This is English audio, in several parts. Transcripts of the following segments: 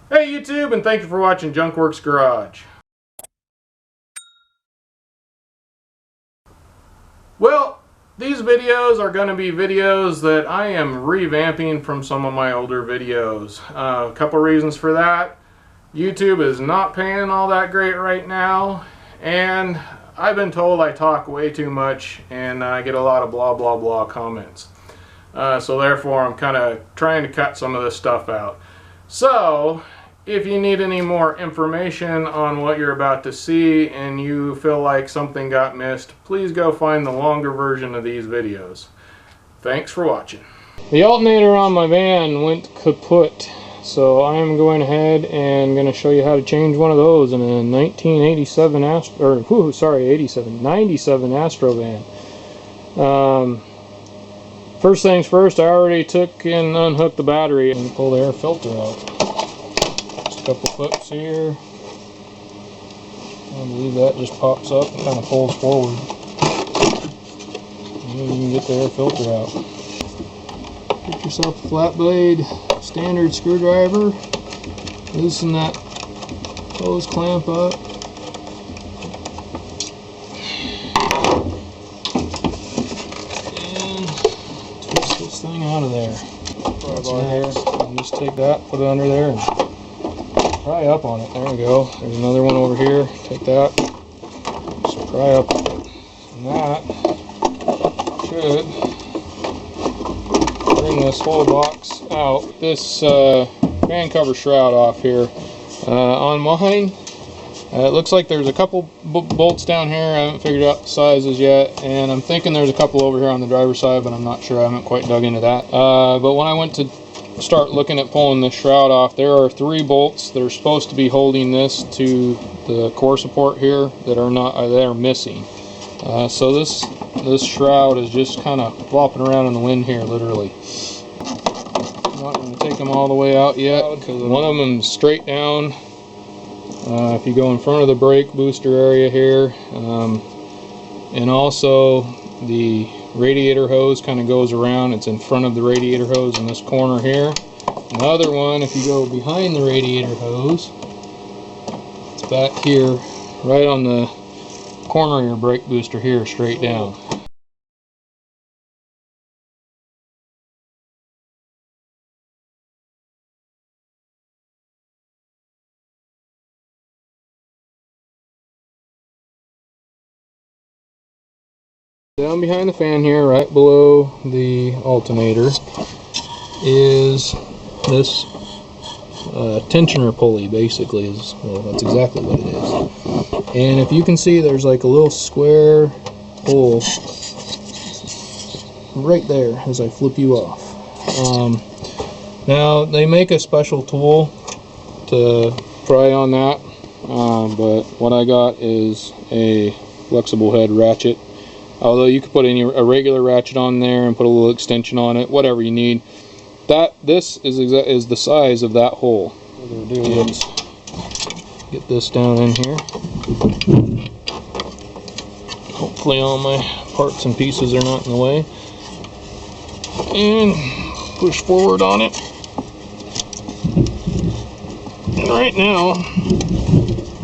Hey YouTube, and thank you for watching Junkworks Garage. Well, these videos are going to be videos that I am revamping from some of my older videos. A couple reasons for that. YouTube is not paying all that great right now, and I've been told I talk way too much and I get a lot of blah blah blah comments. So therefore I'm kind of trying to cut some of this stuff out. So if you need any more information on what you're about to see and you feel like something got missed, please go find the longer version of these videos. Thanks for watching. The alternator on my van went kaput, so I'm going ahead and going to show you how to change one of those in a 1987 97 Astro van. First things first, I already took and unhooked the battery and pull the air filter out. Couple clips here. I believe that just pops up and kind of pulls forward. And then you can get the air filter out. Get yourself a flat blade standard screwdriver. Loosen that hose clamp up. And twist this thing out of there. And just take that, put it under there, and pry up on it. There we go. There's another one over here. Take that. Just pry up on it. And that should bring this whole box out. This fan cover shroud off here. On mine, it looks like there's a couple bolts down here. I haven't figured out the sizes yet. And I'm thinking there's a couple over here on the driver's side, but I'm not sure. I haven't quite dug into that. But when I went to start looking at pulling this shroud off, there are 3 bolts that are supposed to be holding this to the core support here that are missing. So this shroud is just kind of flopping around in the wind here, literally. I'm not going to take them all the way out yet because one of them is straight down. If you go in front of the brake booster area here, and also the radiator hose kind of goes around. It's in front of the radiator hose in this corner here. Another one, if you go behind the radiator hose, it's back here, right on the corner of your brake booster here, straight down. Down behind the fan here, right below the alternator, is this tensioner pulley, basically. Well, that's exactly what it is. And if you can see, there's like a little square hole right there as I flip you off. Now, they make a special tool to pry on that, but what I got is a flexible head ratchet. Although you could put a regular ratchet on there and put a little extension on it, whatever you need. This is the size of that hole. What we're gonna do is get this down in here. Hopefully all my parts and pieces are not in the way. And push forward on it. And right now,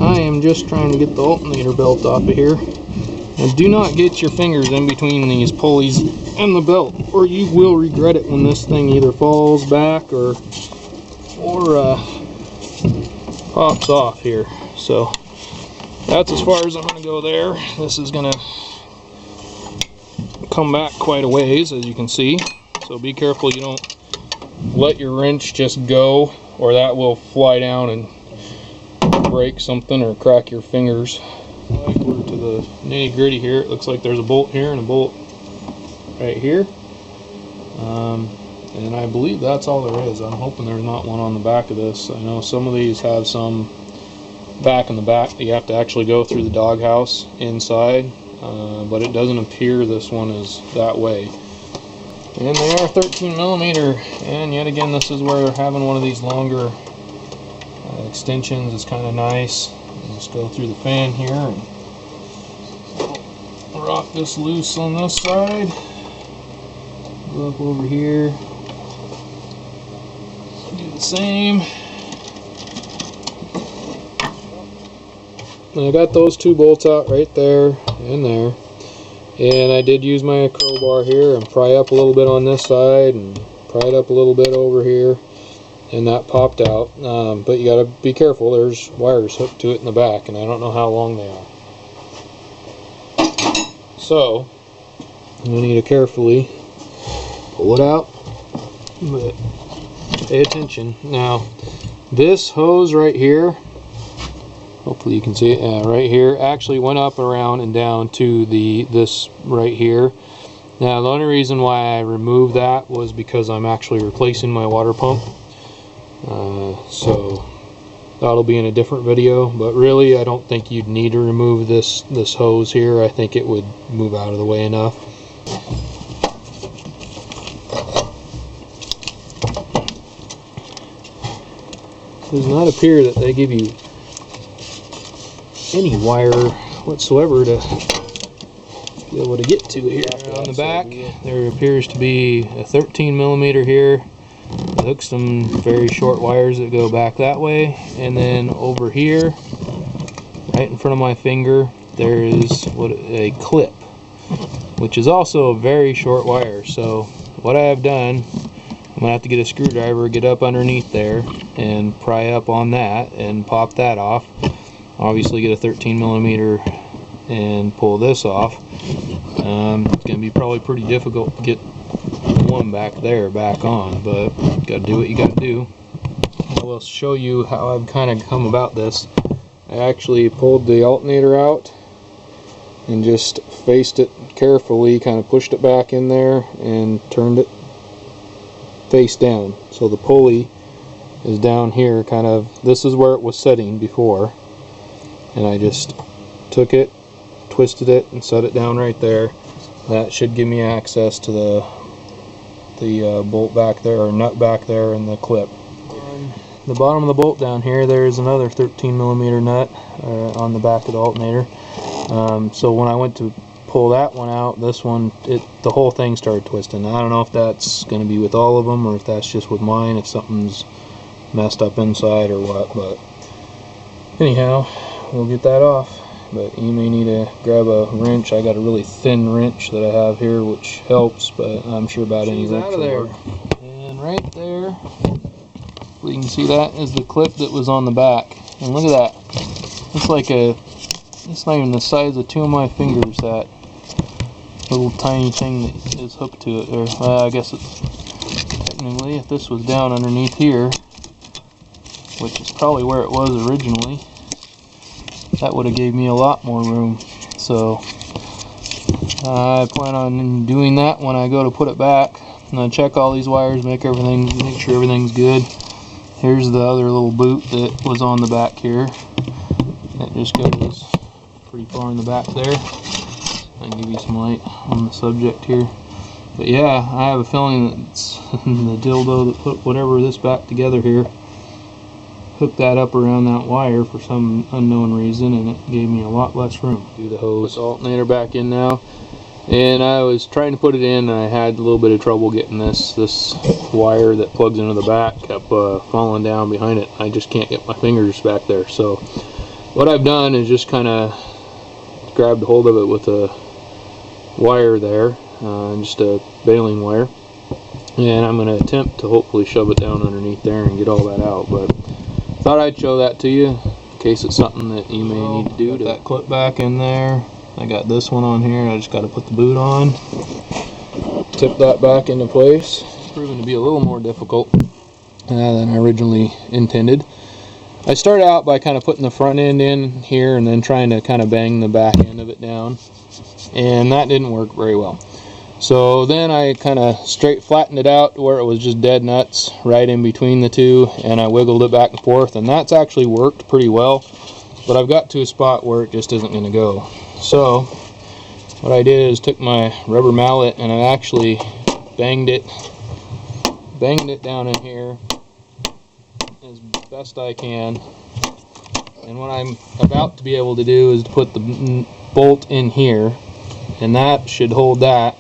I am just trying to get the alternator belt off of here. And do not get your fingers in between these pulleys and the belt, or you will regret it when this thing either falls back or pops off here. So that's as far as I'm going to go there. This is going to come back quite a ways, as you can see. So be careful you don't let your wrench just go, or that will fly down and break something or crack your fingers. Like we're to the nitty gritty here. It looks like there's a bolt here and a bolt right here, and I believe that's all there is. I'm hoping there's not one on the back of this. I know some of these have some back in the back that you have to actually go through the doghouse inside, but it doesn't appear this one is that way. And they are 13mm, and yet again, this is where having one of these longer extensions is kind of nice. Just go through the fan here and rock this loose on this side. Go up over here. Do the same. I got those two bolts out right there and there. And I did use my crowbar here and pry up a little bit on this side and pry it up a little bit over here, and that popped out. But you gotta be careful, there's wires hooked to it in the back, and I don't know how long they are. So, I'm gonna need to carefully pull it out, but pay attention. Now, this hose right here, hopefully you can see it, right here, actually went up, around, and down to this right here. Now, the only reason why I removed that was because I'm actually replacing my water pump. So that'll be in a different video, but really I don't think you'd need to remove this hose here. I think it would move out of the way enough. It does not appear that they give you any wire whatsoever to be able to get to here. On the back there appears to be a 13mm here. It hooks some very short wires that go back that way, and then over here right in front of my finger there is a clip, which is also a very short wire. So what I have done, I'm gonna have to get a screwdriver, get up underneath there and pry up on that and pop that off. Obviously get a 13mm and pull this off. It's going to be probably pretty difficult to get one back there back on, but you got to do what you got to do. I will show you how I've kind of come about this. I actually pulled the alternator out and just faced it carefully, kind of pushed it back in there and turned it face down. So the pulley is down here, kind of, this is where it was setting before, and I just took it, twisted it, and set it down right there. That should give me access to the bolt back there, or nut back there, and the clip. On the bottom of the bolt down here, there's another 13mm nut on the back of the alternator. So when I went to pull that one out, this one, the whole thing started twisting. I don't know if that's going to be with all of them, or if that's just with mine, if something's messed up inside or what, but anyhow, we'll get that off. But you may need to grab a wrench. I got a really thin wrench that I have here, which helps, but I'm sure about any wrench out of there. And right there, you can see that is the clip that was on the back. And look at that. It's like it's not even the size of two of my fingers, that little tiny thing that is hooked to it. Or I guess it's technically, if this was down underneath here, which is probably where it was originally, that would have gave me a lot more room. So I plan on doing that when I go to put it back. I'm gonna check all these wires, make sure everything's good. Here's the other little boot that was on the back here. That just goes pretty far in the back there. I can give you some light on the subject here. But yeah, I have a feeling that it's the dildo that put whatever this back together here hooked that up around that wire for some unknown reason, and it gave me a lot less room. Do the hose alternator back in now, and I was trying to put it in, and I had a little bit of trouble getting this wire that plugs into the back kept falling down behind it. I just can't get my fingers back there. So what I've done is just kind of grabbed hold of it with a wire there, just a baling wire, and I'm going to attempt to hopefully shove it down underneath there and get all that out. But thought I'd show that to you in case it's something that you may need to do. Got that clip back in there. I got this one on here. I just got to put the boot on, tip that back into place. It's proven to be a little more difficult than I originally intended. I started out by kind of putting the front end in here and then trying to kind of bang the back end of it down, and that didn't work very well. So then I kind of flattened it out to where it was just dead nuts right in between the two, and I wiggled it back and forth, and that's actually worked pretty well. But I've got to a spot where it just isn't going to go. So what I did is took my rubber mallet and I actually banged it down in here as best I can. And what I'm about to be able to do is to put the bolt in here, and that should hold that.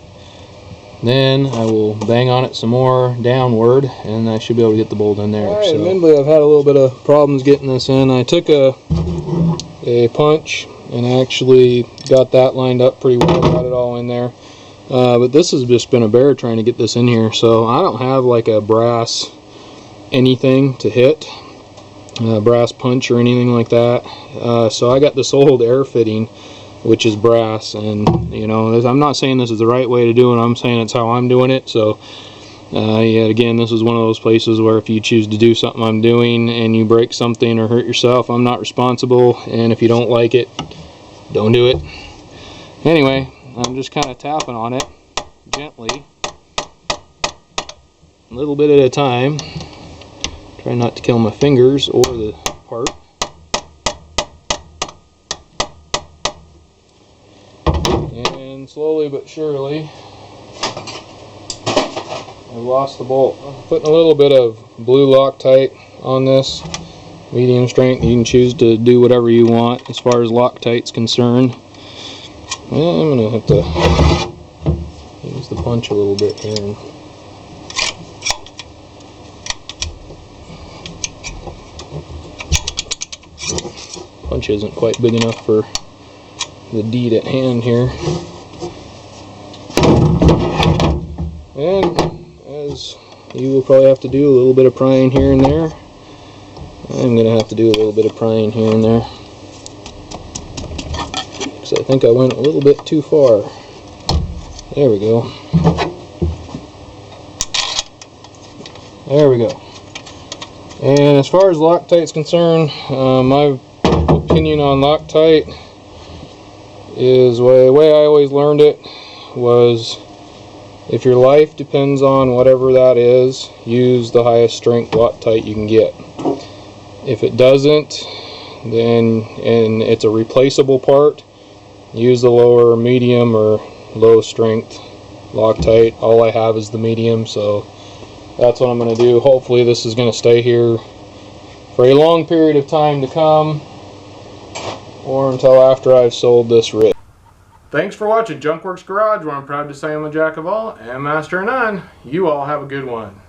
Then I will bang on it some more downward, and I should be able to get the bolt in there. Alright, admittedly I've had a little bit of problems getting this in. I took the a punch and actually got that lined up pretty well, got it all in there. But this has just been a bear trying to get this in here, so I don't have like a brass anything to hit, brass punch or anything like that. So I got this old air fitting, which is brass, and you know, I'm not saying this is the right way to do it, I'm saying it's how I'm doing it. So yeah, again, this is one of those places where if you choose to do something I'm doing and you break something or hurt yourself, I'm not responsible, and if you don't like it, don't do it. Anyway, I'm just kind of tapping on it gently, a little bit at a time. Try not to kill my fingers or the part. And slowly but surely, I've lost the bolt. I'm putting a little bit of blue Loctite on this, medium strength. You can choose to do whatever you want as far as Loctite's concerned. Well, I'm going to have to use the punch a little bit here. And punch isn't quite big enough for the deed at hand here. And as you will probably have to do a little bit of prying here and there, I'm going to have to do a little bit of prying here and there, because I think I went a little bit too far. There we go. There we go. And as far as Loctite's concerned, my opinion on Loctite is the way I always learned it was, if your life depends on whatever that is, use the highest strength Loctite you can get. If it doesn't, then, and it's a replaceable part, use the lower, medium, or low strength Loctite. All I have is the medium, so that's what I'm going to do. Hopefully this is going to stay here for a long period of time to come, or until after I've sold this rig. Thanks for watching Junkworks Garage, where I'm proud to say I'm a jack of all and master of none. You all have a good one.